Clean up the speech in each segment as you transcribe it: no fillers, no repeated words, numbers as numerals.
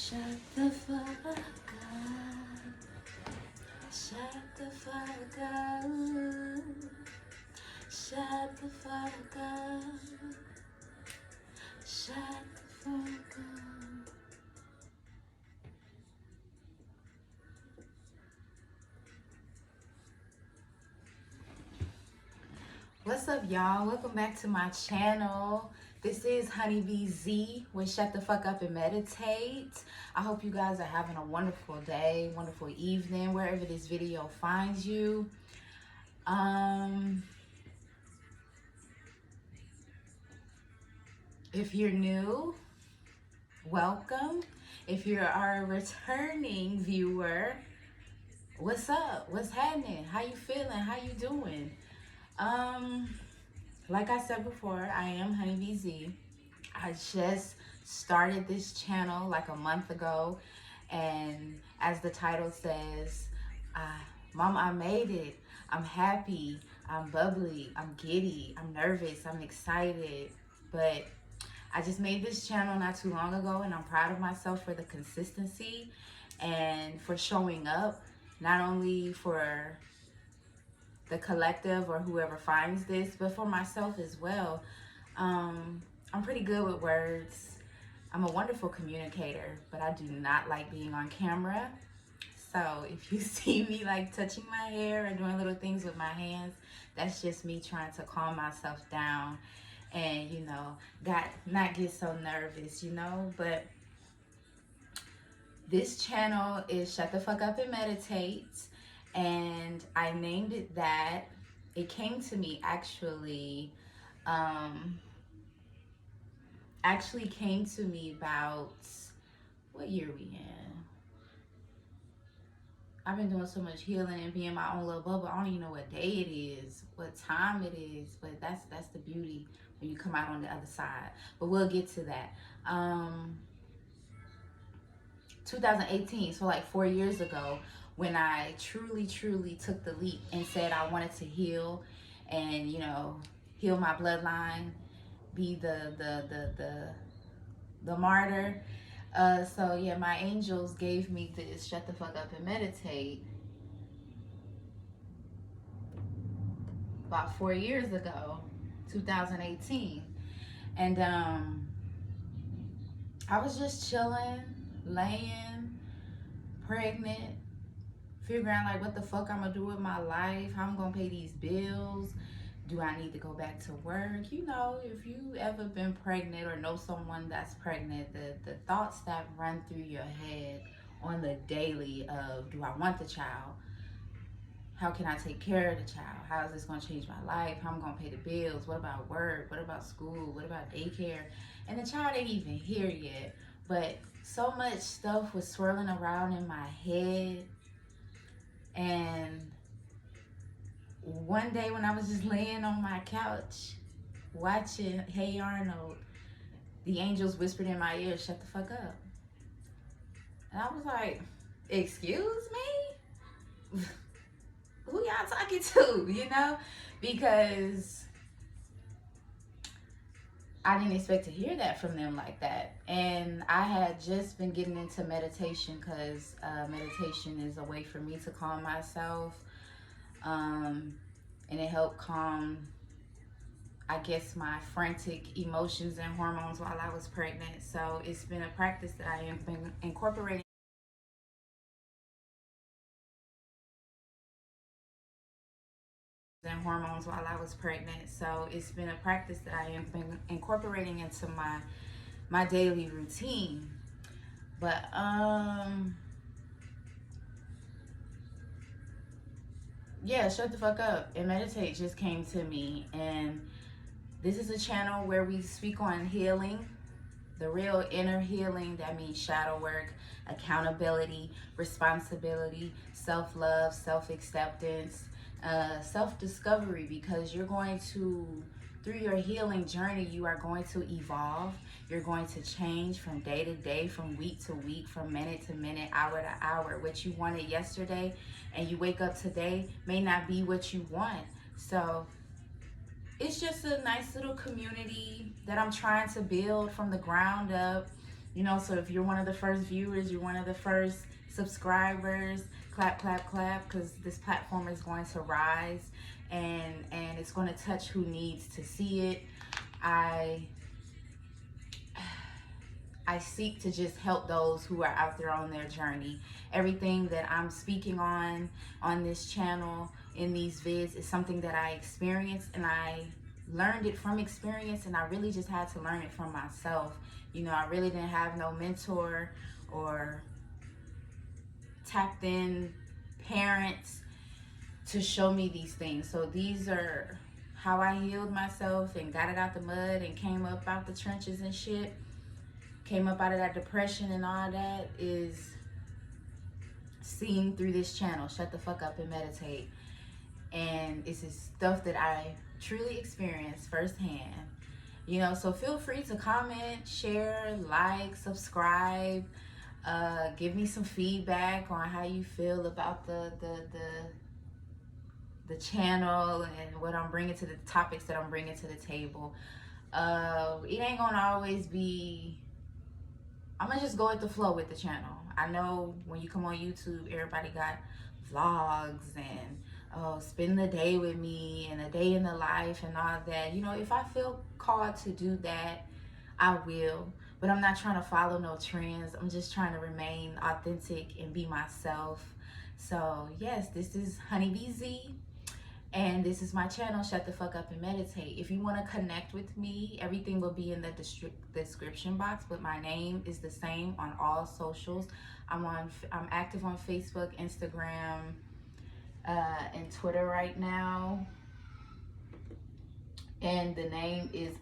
Shut the fuck up. Shut the fuck up. Shut the fuck up. Shut the fuck up. What's up, y'all? Welcome back to my channel. This is Honeybee Z with Shut the Fuck Up and Meditate. I hope you guys are having a wonderful day, wonderful evening, wherever this video finds you. If you're new, welcome. If you are a returning viewer, what's up? What's happening? How you feeling? How you doing? Like I said before, I am Honeybee Z. I just started this channel like a month ago, and as the title says, Mama, I made it. I'm happy, I'm bubbly, I'm giddy, I'm nervous, I'm excited. But I just made this channel not too long ago, and I'm proud of myself for the consistency and for showing up, not only for the collective or whoever finds this, but for myself as well. I'm pretty good with words. I'm a wonderful communicator, but I do not like being on camera. So if you see me like touching my hair or doing little things with my hands, that's just me trying to calm myself down and, you know, not get so nervous, you know. But this channel is Shut the Fuck Up and Meditate, and I named it that. It came to me actually came to me about, what year we in? I've been doing so much healing and being my own little bubble. I don't even know what day it is, what time it is, but that's the beauty when you come out on the other side. But we'll get to that. 2018, so like 4 years ago, when I truly took the leap and said I wanted to heal and, you know, heal my bloodline, be the martyr. So yeah, my angels gave me this Shut the Fuck Up and Meditate about 4 years ago, 2018. And I was just chilling, laying, pregnant, figuring out like what the fuck I'm gonna do with my life, how I'm gonna pay these bills. Do I need to go back to work? You know, if you ever been pregnant or know someone that's pregnant, the thoughts that run through your head on the daily of, do I want the child? How can I take care of the child? How is this gonna change my life? How am I gonna pay the bills? What about work? What about school? What about daycare? And the child ain't even here yet. But so much stuff was swirling around in my head. And one day when I was just laying on my couch watching Hey Arnold, the angels whispered in my ear, shut the fuck up. And I was like, excuse me? Who y'all talking to, you know? Because I didn't expect to hear that from them like that. And I had just been getting into meditation because meditation is a way for me to calm myself. And it helped calm, I guess, my frantic emotions and hormones while I was pregnant. So it's been a practice that I have been incorporating. And hormones while I was pregnant. So it's been a practice that I have been incorporating into my daily routine. But yeah, Shut the Fuck Up and Meditate just came to me, and this is a channel where we speak on healing, the real inner healing. That means shadow work, accountability, responsibility, self-love, self-acceptance, self-discovery, because you're going to, through your healing journey, you are going to evolve. You're going to change from day to day, from week to week, from minute to minute, hour to hour. What you wanted yesterday and you wake up today may not be what you want. So it's just a nice little community that I'm trying to build from the ground up. You know, so if you're one of the first viewers, you're one of the first subscribers, clap, clap, clap, because this platform is going to rise, and it's going to touch who needs to see it. I seek to just help those who are out there on their journey. Everything that I'm speaking on this channel, in these vids, is something that I experienced, and I learned it from experience, and I really just had to learn it from myself. You know, I really didn't have no mentor or tapped in parents to show me these things. So these are how I healed myself and got it out the mud and came up out the trenches and shit. Came up out of that depression and all that, is seen through this channel, Shut the Fuck Up and Meditate. And it's this stuff that I truly experienced firsthand. You know, so feel free to comment, share, like, subscribe, give me some feedback on how you feel about the channel and what I'm bringing to the topics that I'm bringing to the table. It ain't gonna always be, I'm gonna just go with the flow with the channel. I know when you come on YouTube, everybody got vlogs and spend the day with me and a day in the life and all that. You know, if I feel called to do that, I will. But I'm not trying to follow no trends. I'm just trying to remain authentic and be myself. So yes, this is Honeybee Z, and this is my channel, Shut the Fuck Up and Meditate. If you want to connect with me, everything will be in the description box, but my name is the same on all socials. I'm active on Facebook, Instagram, and Twitter right now. And the name is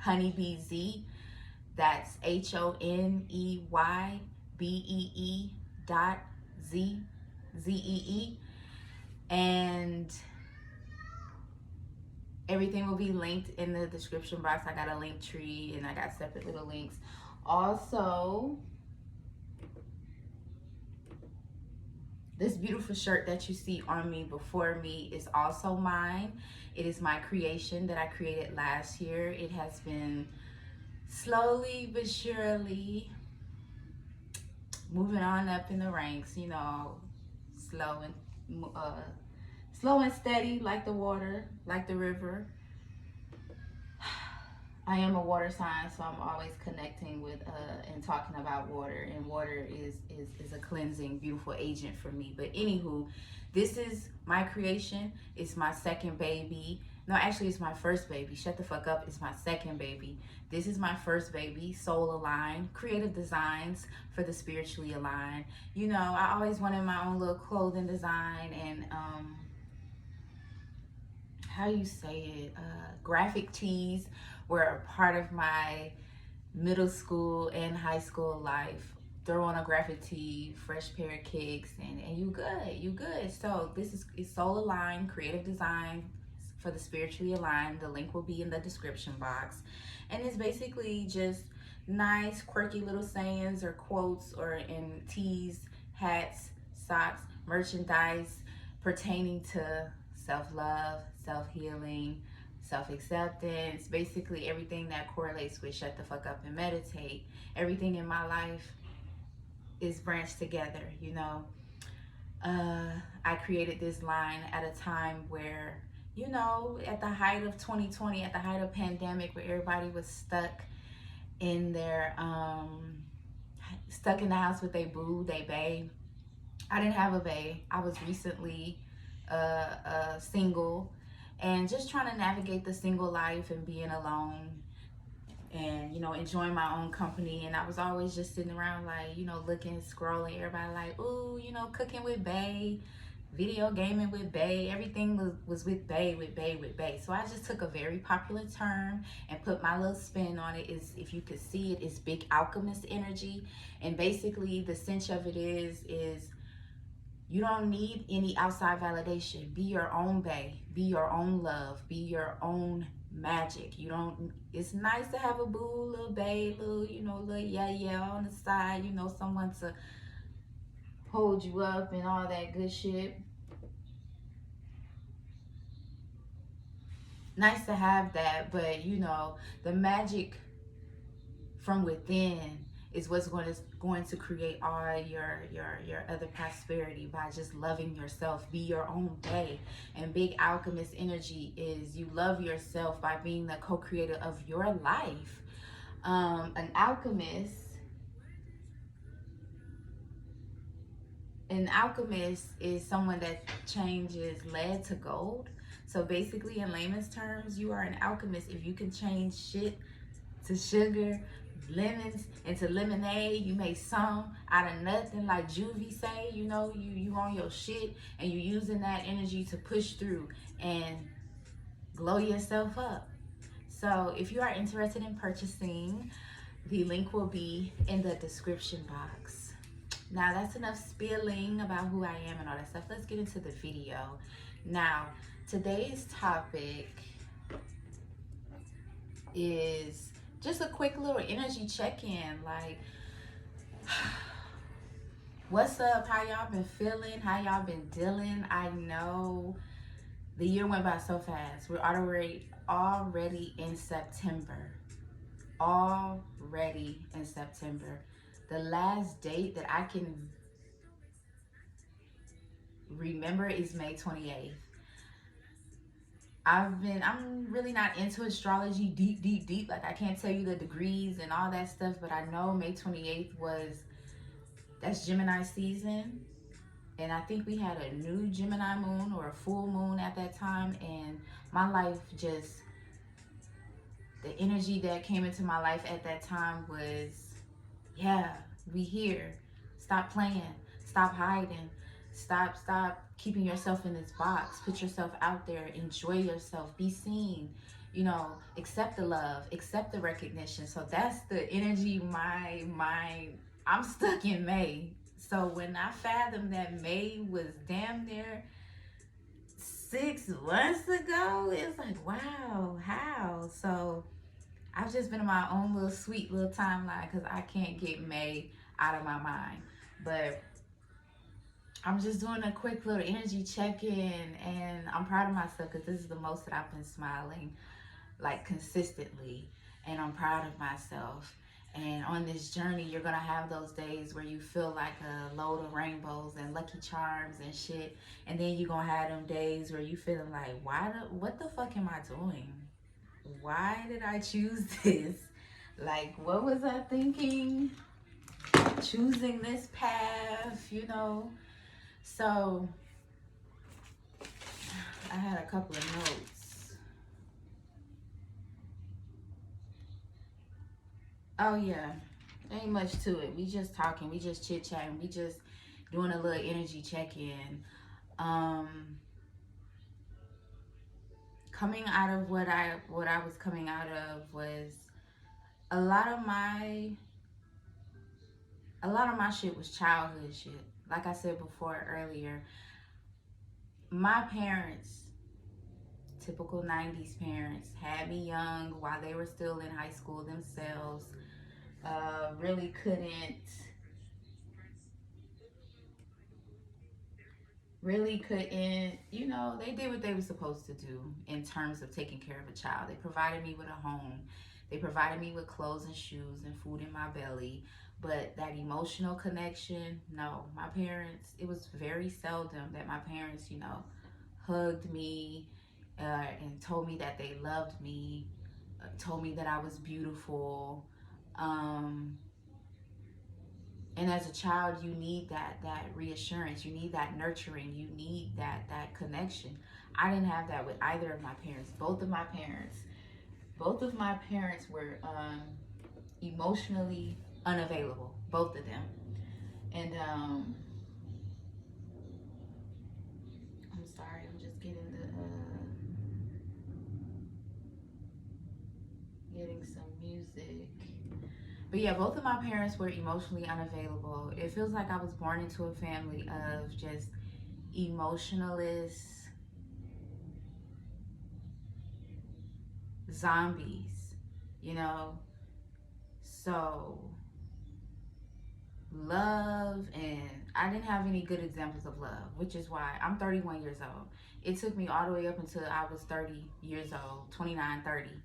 Honeybee Z. That's HONEYBEE.ZEE. And everything will be linked in the description box. I got a link tree and I got separate little links. Also, this beautiful shirt that you see on me before me is also mine. It is my creation that I created last year. It has been slowly but surely moving on up in the ranks, you know, slow and steady, like the water, like the river. I am a water sign, so I'm always connecting with and talking about water, and water is a cleansing, beautiful agent for me. But anywho, this is my creation. It's my second baby. No, actually, it's my first baby. Shut the fuck up. It's my second baby. This is my first baby, soul aligned, creative designs for the spiritually aligned. You know, I always wanted my own little clothing design and how you say it, graphic tees were a part of my middle school and high school life. Throw on a graphic tee, fresh pair of kicks, and you good. So this is soul aligned, creative design for the spiritually aligned. The link will be in the description box. And it's basically just nice, quirky little sayings or quotes or in tees, hats, socks, merchandise pertaining to self-love, self-healing, self-acceptance, basically everything that correlates with Shut the Fuck Up and Meditate. Everything in my life is branched together, you know. I created this line at a time where, you know, at the height of 2020, at the height of pandemic, where everybody was stuck in their stuck in the house with their boo, they bae. I didn't have a bae. I was recently single and just trying to navigate the single life and being alone and, you know, enjoying my own company. And I was always just sitting around like, you know, looking, scrolling, everybody like, ooh, you know, cooking with bae, video gaming with bae. Everything was with bae, with bae, with bae. So I just took a very popular term and put my little spin on it. Is, if you could see it, is big alchemist energy. And basically the sense of it is you don't need any outside validation. Be your own bae. Be your own love. Be your own magic. You don't, it's nice to have a boo, little bae, little, you know, little yeah on the side, you know, someone to hold you up and all that good shit. Nice to have that, but you know, the magic from within is what's going to create all your other prosperity, by just loving yourself. Be your own bae. And big alchemist energy is you love yourself by being the co-creator of your life. An alchemist is someone that changes lead to gold. So basically, in layman's terms, you are an alchemist if you can change shit to sugar, lemons into lemonade. You make some out of nothing, like Juvie say. You know, you on your shit and you using that energy to push through and glow yourself up. So if you are interested in purchasing, the link will be in the description box. Now that's enough spilling about who I am and all that stuff. Let's get into the video. Now, today's topic is just a quick little energy check-in. Like, what's up? How y'all been feeling? How y'all been dealing? I know the year went by so fast. We're already in September. Already in September. The last date that I can remember is May 28th. I'm really not into astrology deep. Like, I can't tell you the degrees and all that stuff, but I know May 28th that's Gemini season. And I think we had a new Gemini moon or a full moon at that time. And my life just, the energy that came into my life at that time was, yeah, we here. Stop playing. Stop hiding. Stop keeping yourself in this box. Put yourself out there. Enjoy yourself. Be seen. You know, accept the love. Accept the recognition. So that's the energy I'm stuck in May. So when I fathomed that May was damn near 6 months ago, it's like, wow, how? So I've just been in my own little sweet little timeline because I can't get May out of my mind. But I'm just doing a quick little energy check-in, and I'm proud of myself because this is the most that I've been smiling, like, consistently. And I'm proud of myself. And on this journey, you're going to have those days where you feel like a load of rainbows and Lucky Charms and shit. And then you're going to have them days where you feeling like, what the fuck am I doing? Why did I choose this? Like, what was I thinking? Choosing this path, you know? So, I had a couple of notes. Oh, yeah. Ain't much to it. We just talking. We just chit-chatting. We just doing a little energy check-in. Coming out of what I was coming out of was a lot of my shit was childhood shit. Like I said before earlier, my parents, typical 90s parents, had me young while they were still in high school themselves. Really couldn't, you know, they did what they were supposed to do in terms of taking care of a child. They provided me with a home. They provided me with clothes and shoes and food in my belly. But that emotional connection, no. My parents, it was very seldom that my parents, you know, hugged me and told me that they loved me, told me that I was beautiful. And as a child, you need that reassurance. You need that nurturing. You need that connection. I didn't have that with either of my parents. Both of my parents were emotionally unavailable. Both of them. And I'm sorry. I'm just getting some music. But yeah, both of my parents were emotionally unavailable. It feels like I was born into a family of just emotionless zombies, you know? So, love, and I didn't have any good examples of love, which is why I'm 31 years old. It took me all the way up until I was 30 years old, 29, 30.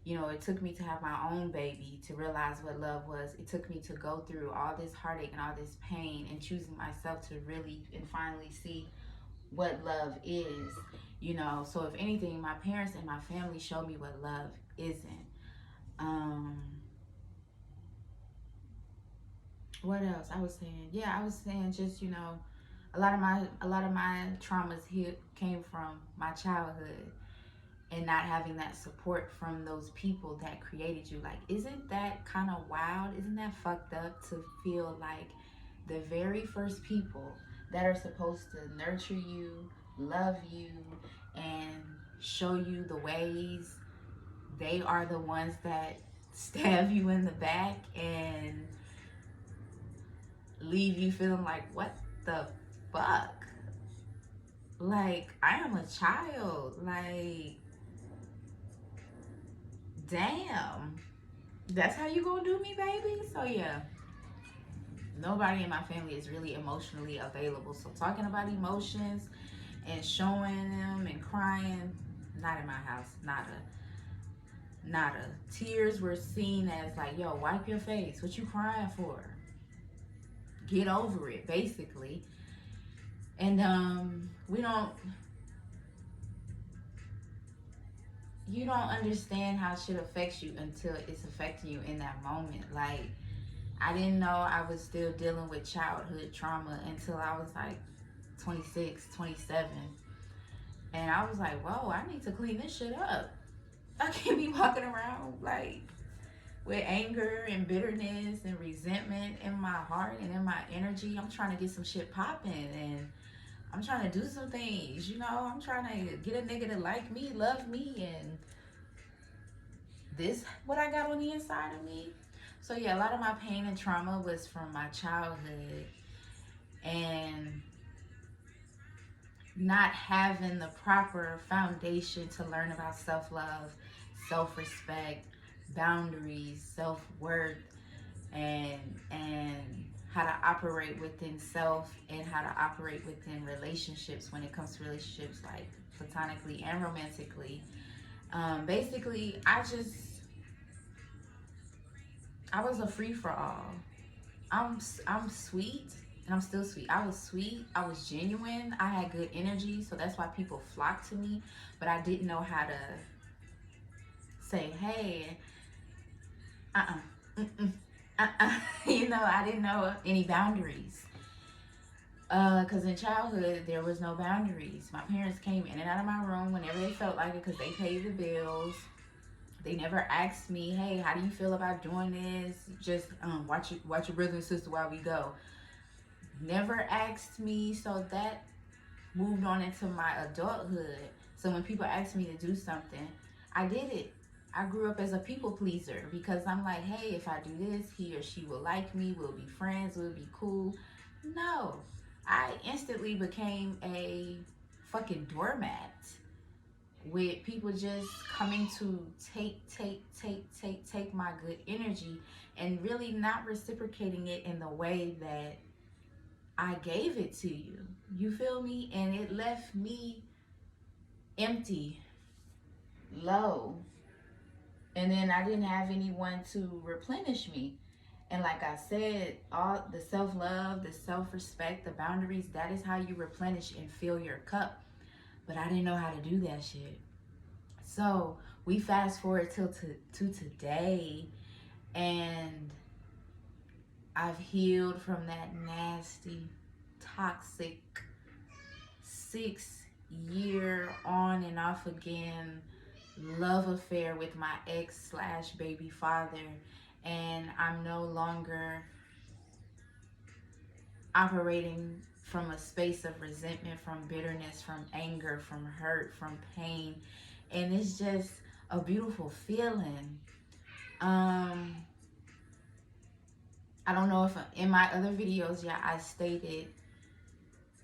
You know, it took me to have my own baby to realize what love was. It took me to go through all this heartache and all this pain and choosing myself to really and finally see what love is. You know, so if anything, my parents and my family showed me what love isn't. Um, what else? I was saying, yeah, I was saying just, you know, a lot of my traumas here came from my childhood and not having that support from those people that created you. Like, isn't that kind of wild? Isn't that fucked up to feel like the very first people that are supposed to nurture you, love you, and show you the ways, they are the ones that stab you in the back and leave you feeling like, what the fuck? Like, I am a child. Like, damn. That's how you gonna do me, baby? So yeah, nobody in my family is really emotionally available. So talking about emotions and showing them and crying, not in my house. Nada. Tears were seen as like, yo, wipe your face. What you crying for? Get over it, basically. And we don't you don't understand how shit affects you until it's affecting you in that moment. Like, I didn't know I was still dealing with childhood trauma until I was like 26, 27. And I was like, whoa, I need to clean this shit up. I can't be walking around like with anger and bitterness and resentment in my heart and in my energy. I'm trying to get some shit popping and I'm trying to do some things, you know. I'm trying to get a nigga to like me, love me, and this what I got on the inside of me. So yeah, a lot of my pain and trauma was from my childhood and not having the proper foundation to learn about self-love, self-respect, boundaries, self-worth, and how to operate within self and how to operate within relationships when it comes to relationships like platonically and romantically. Basically, I was a free for all. I'm sweet and I'm still sweet. I was sweet. I was genuine. I had good energy, so that's why people flocked to me. But I didn't know how to say, hey, you know, I didn't know any boundaries. Because in childhood, there was no boundaries. My parents came in and out of my room whenever they felt like it because they paid the bills. They never asked me, hey, how do you feel about doing this? Just watch your brother and sister while we go. Never asked me, so that moved on into my adulthood. So when people asked me to do something, I did it. I grew up as a people pleaser because I'm like, hey, if I do this, he or she will like me, we'll be friends, we'll be cool. No, I instantly became a fucking doormat with people just coming to take my good energy and really not reciprocating it in the way that I gave it to you. You feel me? And it left me empty, low. And then I didn't have anyone to replenish me. And like I said, all the self-love, the self-respect, the boundaries, that is how you replenish and fill your cup. But I didn't know how to do that shit. So we fast forward to today, and I've healed from that nasty, toxic 6-year on and off again love affair with my ex/baby father. And I'm no longer operating from a space of resentment, from bitterness, from anger, from hurt, from pain. And it's just a beautiful feeling. I don't know if in my other videos, yeah, I stated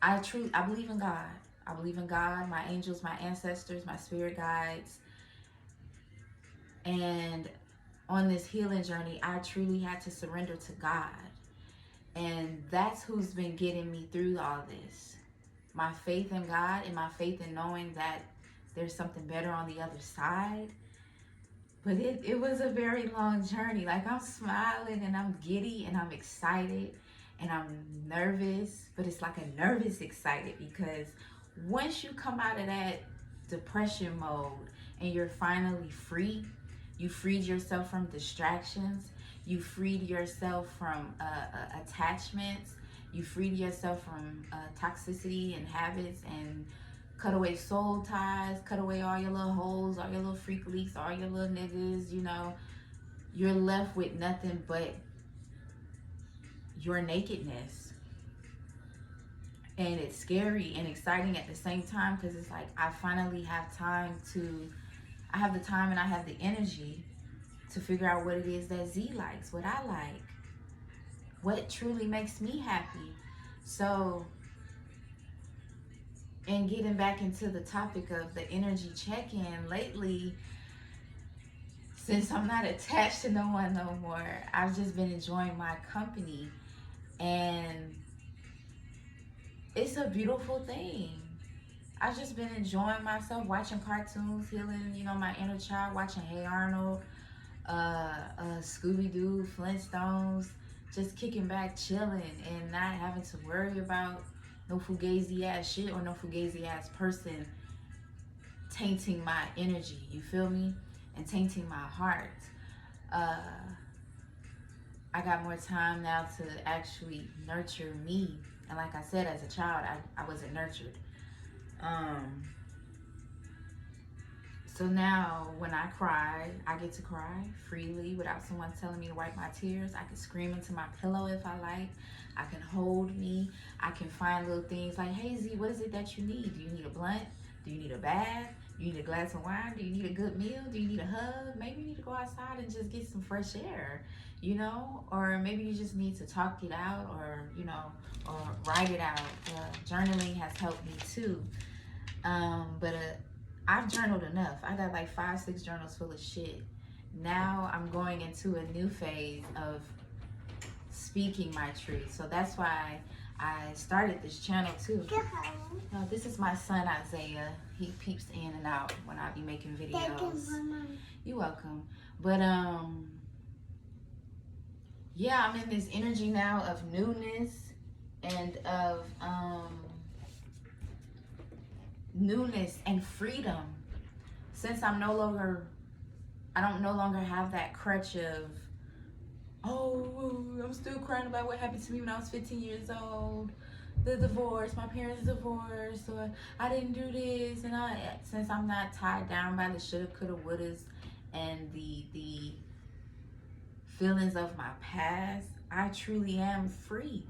I believe in God. I believe in God, my angels, my ancestors, my spirit guides. And on this healing journey, I truly had to surrender to God. And that's who's been getting me through all this. My faith in God and my faith in knowing that there's something better on the other side. But it was a very long journey. Like, I'm smiling and I'm giddy and I'm excited and I'm nervous, but it's like a nervous excited, because once you come out of that depression mode and you're finally free, you freed yourself from distractions, you freed yourself from attachments, you freed yourself from toxicity and habits, and cut away soul ties, cut away all your little holes, all your little freak leaks, all your little niggas, you know. You're left with nothing but your nakedness. And it's scary and exciting at the same time, because it's like I finally have time to, I have the time and I have the energy to figure out what it is that Z likes, what I like, what truly makes me happy. So, and getting back into the topic of the energy check-in, lately, since I'm not attached to no one no more, I've just been enjoying my company, and it's a beautiful thing. I've just been enjoying myself, watching cartoons, healing, you know, my inner child, watching Hey Arnold, Scooby-Doo, Flintstones, just kicking back, chilling, and not having to worry about no fugazi ass shit or no fugazi ass person tainting my energy, you feel me? And tainting my heart. I got more time now to actually nurture me. And like I said, as a child, I wasn't nurtured. So now when I cry, I get to cry freely without someone telling me to wipe my tears. I can scream into my pillow if I like. I can hold me. I can find little things like, hey Z, what is it that you need? Do you need a blunt? Do you need a bath? Do you need a glass of wine? Do you need a good meal? Do you need a hug? Maybe you need to go outside and just get some fresh air, you know? Or maybe you just need to talk it out, or, you know, or write it out. Journaling has helped me too. But I've journaled enough. I got like 5-6 journals full of shit. Now I'm going into a new phase of speaking my truth. So that's why I started this channel too. This is my son Isaiah. He peeps in and out when I be making videos. You're welcome. But yeah, I'm in this energy now of newness and of newness and freedom. Since I don't no longer have that crutch of, oh, I'm still crying about what happened to me when I was 15 years old, the divorce, my parents divorced, or I didn't do this, and since I'm not tied down by the shoulda, coulda, wouldas, and the feelings of my past, I truly am free.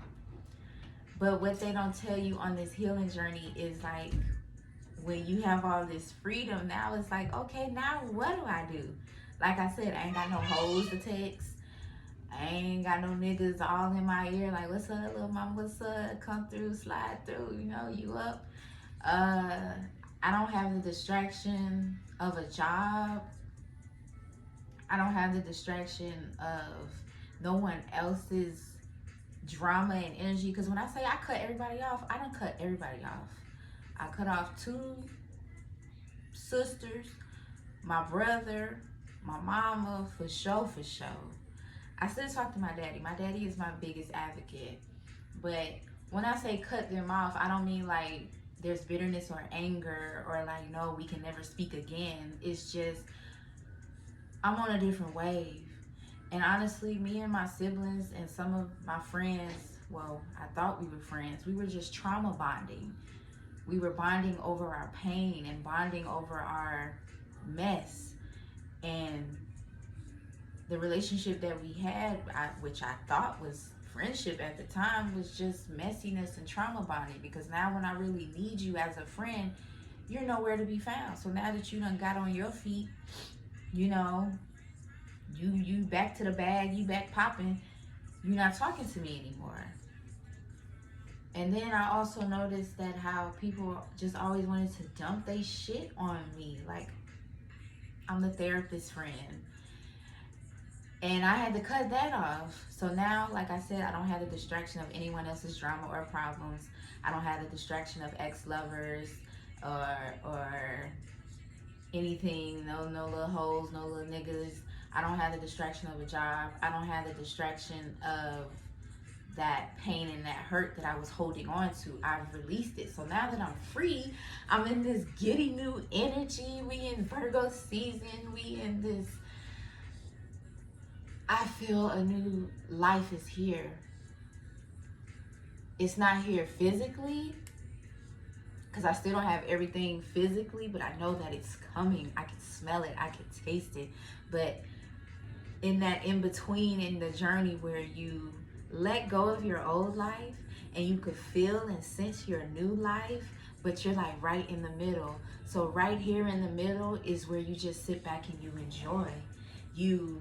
But what they don't tell you on this healing journey is, like, when you have all this freedom, now it's like, okay, now what do I do? Like I said, I ain't got no hoes to text. I ain't got no niggas all in my ear like, what's up, little mama, what's up? Come through, slide through, you know, you up. I don't have the distraction of a job. I don't have the distraction of no one else's drama and energy. Because when I say I cut everybody off, I don't cut everybody off. I cut off 2 sisters, my brother, my mama, for sure. I still talk to my daddy. My daddy is my biggest advocate. But when I say cut them off, I don't mean like there's bitterness or anger or like, no, we can never speak again. It's just, I'm on a different wave. And honestly, me and my siblings and some of my friends, well, I thought we were friends. We were just trauma bonding. We were bonding over our pain and bonding over our mess. And the relationship that we had, which I thought was friendship at the time, was just messiness and trauma bonding. Because now when I really need you as a friend, you're nowhere to be found. So now that you done got on your feet, you know, you back to the bag, you back popping, you're not talking to me anymore. And then I also noticed that how people just always wanted to dump their shit on me. Like, I'm the therapist friend. And I had to cut that off. So now, like I said, I don't have the distraction of anyone else's drama or problems. I don't have the distraction of ex-lovers or anything, no little hoes, no little niggas. I don't have the distraction of a job. I don't have the distraction of that pain and that hurt that I was holding on to. I've released it. So now that I'm free, I'm in this giddy new energy. We in Virgo season. We in this, I feel a new life is here. It's not here physically, because I still don't have everything physically, but I know that it's coming. I can smell it, I can taste it. But in that in between, in the journey where you let go of your old life and you could feel and sense your new life, but you're like right in the middle. So right here in the middle is where you just sit back and you enjoy. You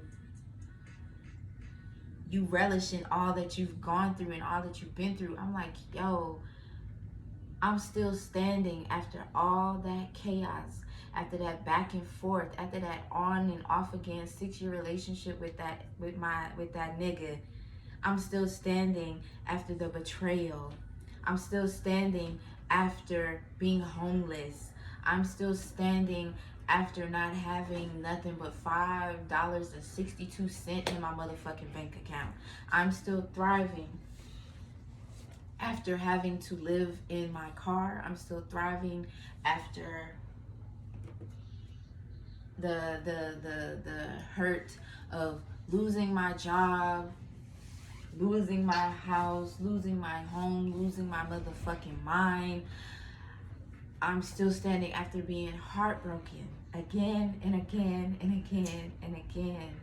relish in all that you've gone through and all that you've been through. I'm like, yo, I'm still standing after all that chaos, after that back and forth, after that on and off again 6-year relationship with that nigga. I'm still standing after the betrayal. I'm still standing after being homeless. I'm still standing after not having nothing but $5.62 in my motherfucking bank account. I'm still thriving after having to live in my car. I'm still thriving after the hurt of losing my job, losing my house, losing my home, losing my motherfucking mind. I'm still standing after being heartbroken again and again and again and again.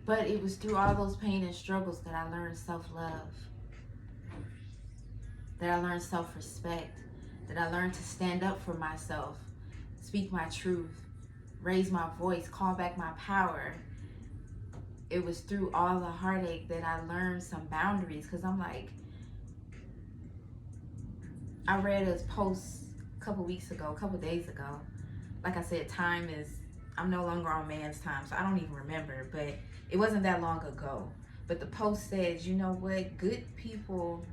But it was through all those pain and struggles that I learned self-love, that I learned self-respect, that I learned to stand up for myself, speak my truth, raise my voice, call back my power. It was through all the heartache that I learned some boundaries, because I'm like, I read a post a couple days ago. Like I said, I'm no longer on man's time, so I don't even remember, but it wasn't that long ago. But the post says, you know what, good people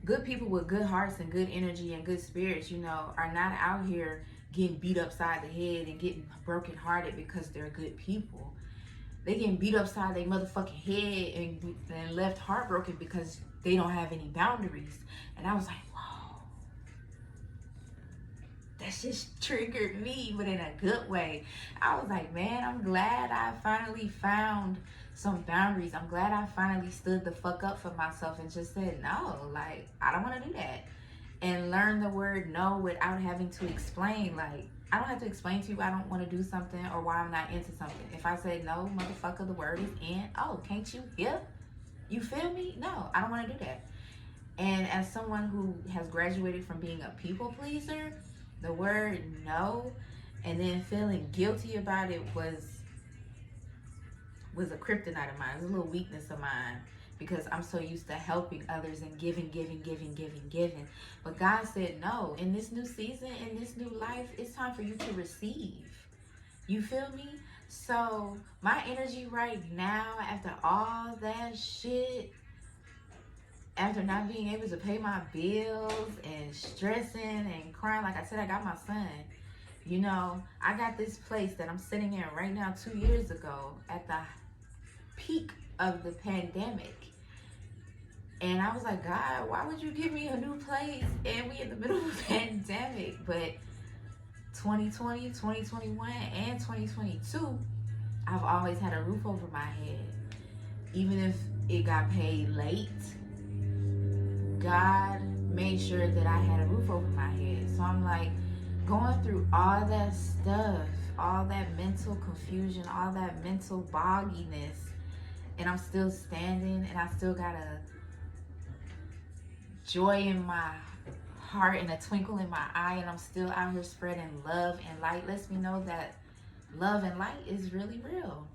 with good hearts and good energy and good spirits, you know, are not out here getting beat upside the head and getting broken hearted because they're good people. They getting beat upside their motherfucking head and left heartbroken because they don't have any boundaries. And I was like, whoa, that just triggered me, but in a good way. I was like, man, I'm glad I finally found some boundaries. I'm glad I finally stood the fuck up for myself and just said, no, like, I don't want to do that. And learn the word no without having to explain. Like, I don't have to explain to you I don't want to do something or why I'm not into something. If I say no, motherfucker, the word is in. Oh, can't you hear? You feel me? No, I don't want to do that. And as someone who has graduated from being a people pleaser, the word no and then feeling guilty about it was a kryptonite of mine. It was a little weakness of mine, because I'm so used to helping others and giving. But God said, no, in this new season, in this new life, it's time for you to receive. You feel me? So my energy right now, after all that shit, after not being able to pay my bills and stressing and crying, like I said, I got my son. You know, I got this place that I'm sitting in right now 2 years ago at the peak of the pandemic. And I was like, God, why would you give me a new place and we in the middle of a pandemic? But 2020, 2021, and 2022, I've always had a roof over my head. Even if it got paid late, God made sure that I had a roof over my head. So I'm like, going through all that stuff, all that mental confusion, all that mental bogginess, and I'm still standing, and I still got a joy in my heart and a twinkle in my eye, and I'm still out here spreading love and light. Lets me know that love and light is really real.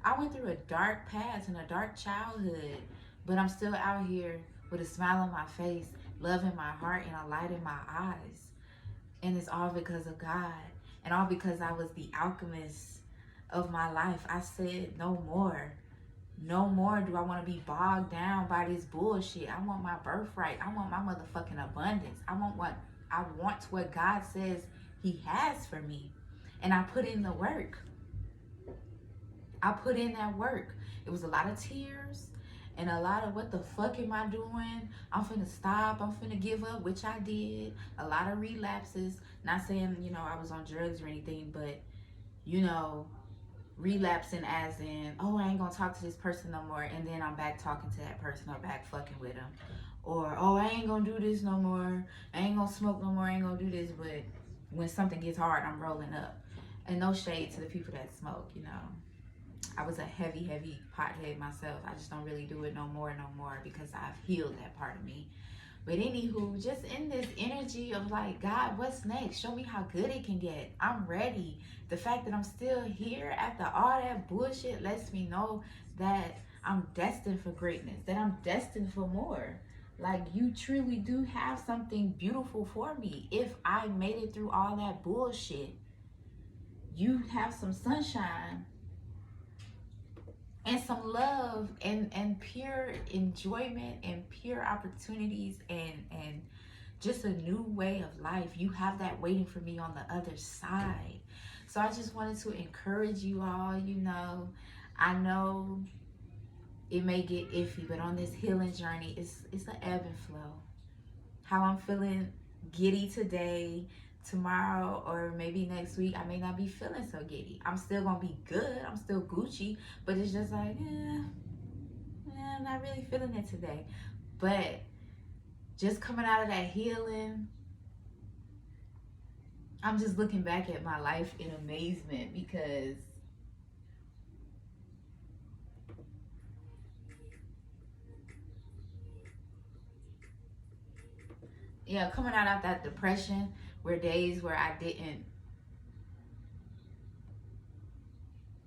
I went through a dark past and a dark childhood, but I'm still out here with a smile on my face, love in my heart, and a light in my eyes. And it's all because of God, and all because I was the alchemist of my life. I said, no more. No more do I want to be bogged down by this bullshit. I want my birthright. I want my motherfucking abundance. I I want what God says he has for me. And I put in the work. I put in that work. It was a lot of tears and a lot of what the fuck am I doing? I'm finna stop. I'm finna give up, which I did. A lot of relapses. Not saying, you know, I was on drugs or anything, but, you know, relapsing as in, oh, I ain't gonna talk to this person no more. And then I'm back talking to that person or back fucking with them. Or, oh, I ain't gonna do this no more. I ain't gonna smoke no more. I ain't gonna do this. But when something gets hard, I'm rolling up. And no shade to the people that smoke, you know. I was a heavy pothead myself. I just don't really do it no more because I've healed that part of me. But anywho, just in this energy of like, God, what's next? Show me how good it can get. I'm ready. The fact that I'm still here after all that bullshit lets me know that I'm destined for greatness, that I'm destined for more. Like, you truly do have something beautiful for me. If I made it through all that bullshit, you have some sunshine and some love and pure enjoyment and pure opportunities and just a new way of life. You have that waiting for me on the other side. So I just wanted to encourage you all. You know, I know it may get iffy, but on this healing journey, it's an ebb and flow. How I'm feeling giddy today, tomorrow, or maybe next week, I may not be feeling so giddy. I'm still gonna be good. I'm still Gucci, but it's just like, I'm not really feeling it today. But just coming out of that healing, I'm just looking back at my life in amazement because yeah, coming out of that depression were days where I didn't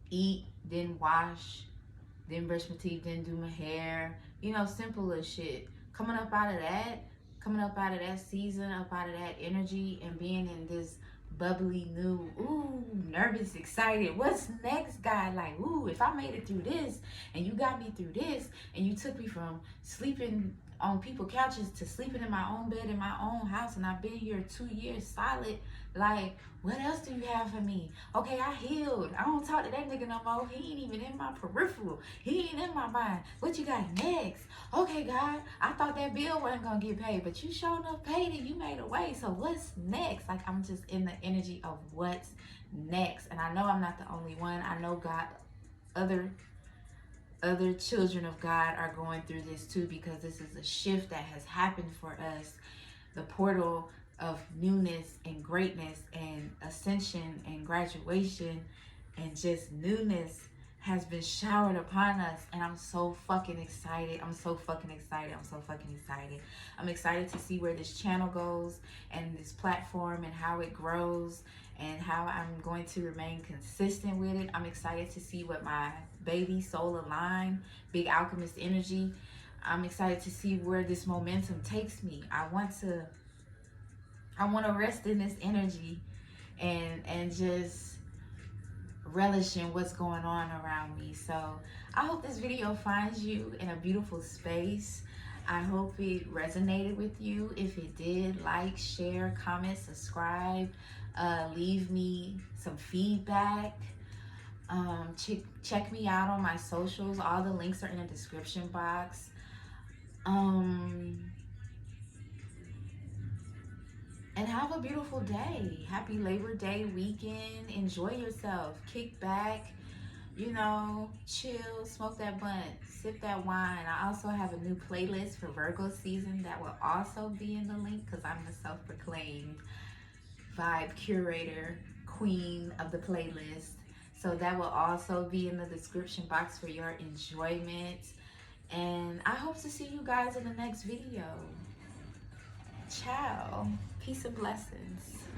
eat, didn't wash, didn't brush my teeth, didn't do my hair, you know, simple as shit. Coming up out of that season, up out of that energy and being in this bubbly new, ooh, nervous, excited, what's next, guy? Like, ooh, if I made it through this and you got me through this and you took me from sleeping on people's couches to sleeping in my own bed in my own house, and I've been here 2 years solid, like, what else do you have for me? Okay, I healed. I don't talk to that nigga no more. He ain't even in my peripheral. He ain't in my mind. What you got next? Okay, God, I thought that bill wasn't gonna get paid, but you sure enough paid it. You made a way. So what's next? Like, I'm just in the energy of what's next. And I know I'm not the only one. I know God, other children of God are going through this too, because this is a shift that has happened for us. The portal of newness and greatness and ascension and graduation and just newness has been showered upon us, and I'm so fucking excited. I'm so fucking excited. I'm excited to see where this channel goes and this platform and how it grows and how I'm going to remain consistent with it. I'm excited to see what my baby soul aligned, Big Alchemist energy. I'm excited to see where this momentum takes me. I want to rest in this energy and just relish in what's going on around me. So I hope this video finds you in a beautiful space. I hope it resonated with you. If it did, like, share, comment, subscribe, leave me some feedback. Check me out on my socials. All the links are in the description box. And have a beautiful day. Happy Labor Day weekend. Enjoy yourself. Kick back, you know, chill, smoke that blunt, sip that wine. I also have a new playlist for Virgo season that will also be in the link, because I'm the self-proclaimed vibe curator, queen of the playlist. So that will also be in the description box for your enjoyment. And I hope to see you guys in the next video. Ciao. Peace and blessings.